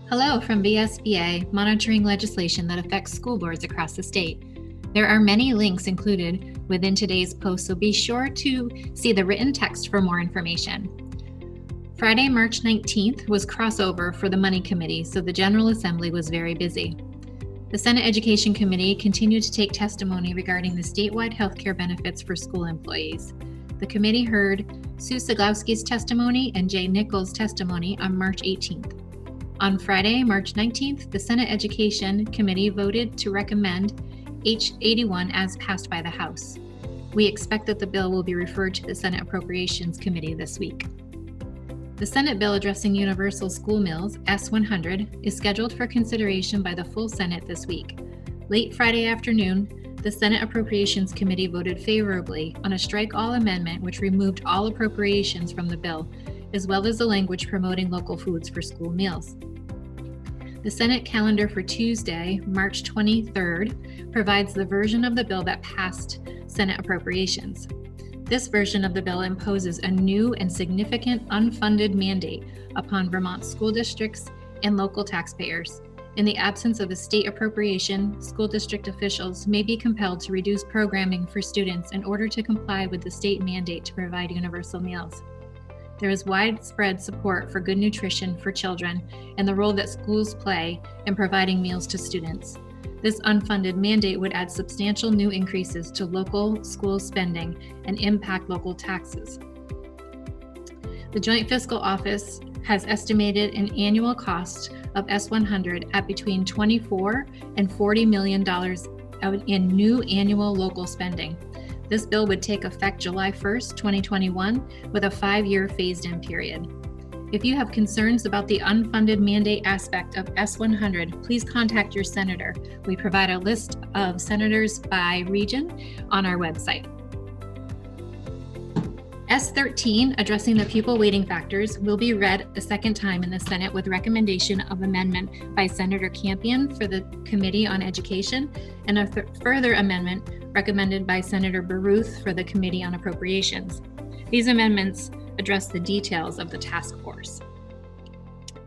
Hello from VSBA, monitoring legislation that affects school boards across the state. There are many links included within today's post, so be sure to see the written text for more information. Friday, March 19th was crossover for the Money Committee, so the General Assembly was very busy. The Senate Education Committee continued to take testimony regarding the statewide healthcare benefits for school employees. The committee heard Sue Siglowski's testimony and Jay Nichols' testimony on March 18th. On Friday, March 19th, the Senate Education Committee voted to recommend H81 as passed by the House. We expect that the bill will be referred to the Senate Appropriations Committee this week. The Senate bill addressing universal school meals, S100, is scheduled for consideration by the full Senate this week. Late Friday afternoon, the Senate Appropriations Committee voted favorably on a strike-all amendment which removed all appropriations from the bill, as well as the language promoting local foods for school meals. The Senate calendar for Tuesday, March 23rd, provides the version of the bill that passed Senate appropriations. This version of the bill imposes a new and significant unfunded mandate upon Vermont school districts and local taxpayers. In the absence of a state appropriation, school district officials may be compelled to reduce programming for students in order to comply with the state mandate to provide universal meals. There is widespread support for good nutrition for children and the role that schools play in providing meals to students. This unfunded mandate would add substantial new increases to local school spending and impact local taxes. The Joint Fiscal Office has estimated an annual cost of S100 at between $24 and $40 million in new annual local spending. This bill would take effect July 1st, 2021, with a 5-year phased-in period. If you have concerns about the unfunded mandate aspect of S100, please contact your senator. We provide a list of senators by region on our website. S13, addressing the pupil weighting factors, will be read a second time in the Senate with recommendation of amendment by Senator Campion for the Committee on Education and a further amendment recommended by Senator Baruth for the Committee on Appropriations. These amendments address the details of the task force.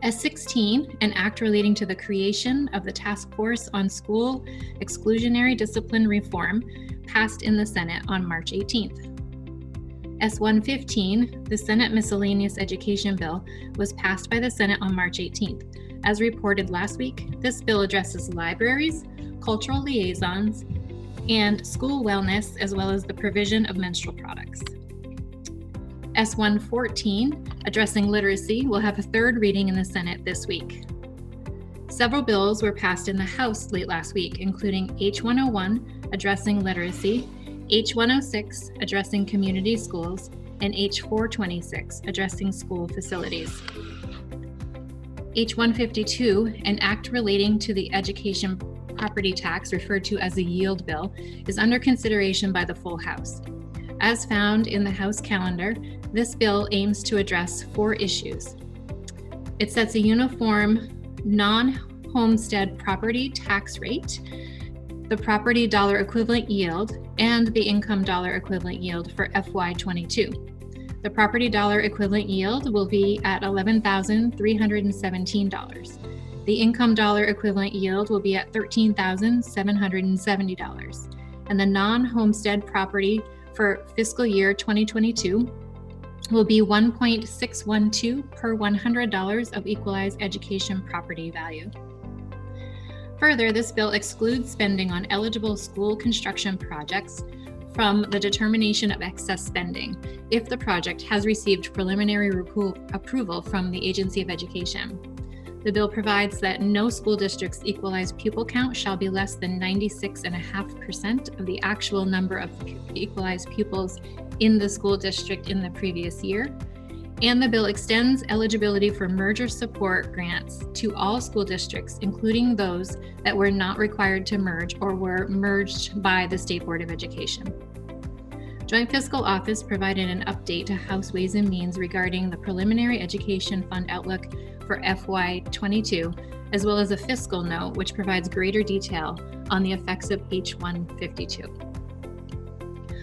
S16, an act relating to the creation of the Task Force on School Exclusionary Discipline Reform, passed in the Senate on March 18th. S115, the Senate Miscellaneous Education Bill, was passed by the Senate on March 18th. As reported last week, this bill addresses libraries, cultural liaisons, and school wellness, as well as the provision of menstrual products. S114, addressing literacy, will have a third reading in the Senate this week. Several bills were passed in the House late last week, including H101, addressing literacy, H106, addressing community schools, and H426, addressing school facilities. H152, an act relating to the education property tax, referred to as a yield bill, is under consideration by the full House. As found in the House calendar, this bill aims to address 4 issues. It sets a uniform non-homestead property tax rate, the property dollar equivalent yield, and the income dollar equivalent yield for FY22. The property dollar equivalent yield will be at $11,317. The income dollar equivalent yield will be at $13,770. And the non-homestead property for fiscal year 2022 will be 1.612 per $100 of equalized education property value. Further, this bill excludes spending on eligible school construction projects from the determination of excess spending if the project has received preliminary approval from the Agency of Education. The bill provides that no school district's equalized pupil count shall be less than 96.5% of the actual number of equalized pupils in the school district in the previous year. And the bill extends eligibility for merger support grants to all school districts, including those that were not required to merge or were merged by the State Board of Education. Joint Fiscal Office provided an update to House Ways and Means regarding the preliminary education fund outlook for FY22, as well as a fiscal note which provides greater detail on the effects of H152.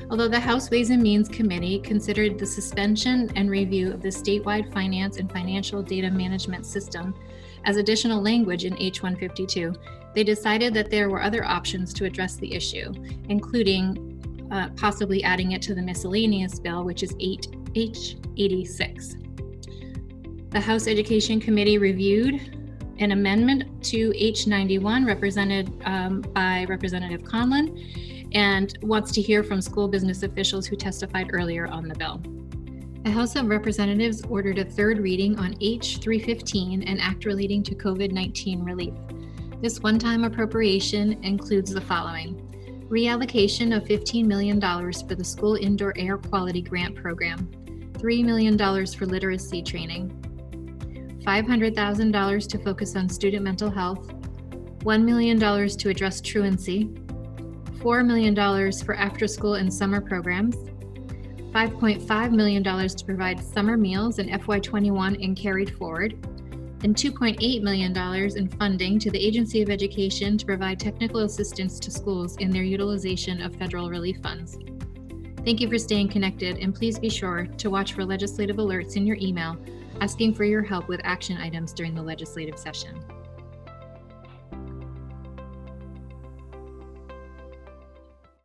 Although the House Ways and Means Committee considered the suspension and review of the statewide finance and financial data management system as additional language in H-152, they decided that there were other options to address the issue, including possibly adding it to the miscellaneous bill, which is H-86. The House Education Committee reviewed an amendment to H-91 represented by Representative Conlon and wants to hear from school business officials who testified earlier on the bill. The House of Representatives ordered a third reading on H-315, an act relating to COVID-19 relief. This one-time appropriation includes the following: reallocation of $15 million for the School Indoor Air Quality Grant Program, $3 million for literacy training, $500,000 to focus on student mental health, $1 million to address truancy, $4 million for after-school and summer programs, $5.5 million to provide summer meals in FY21 and carried forward, and $2.8 million in funding to the Agency of Education to provide technical assistance to schools in their utilization of federal relief funds. Thank you for staying connected, and please be sure to watch for legislative alerts in your email asking for your help with action items during the legislative session.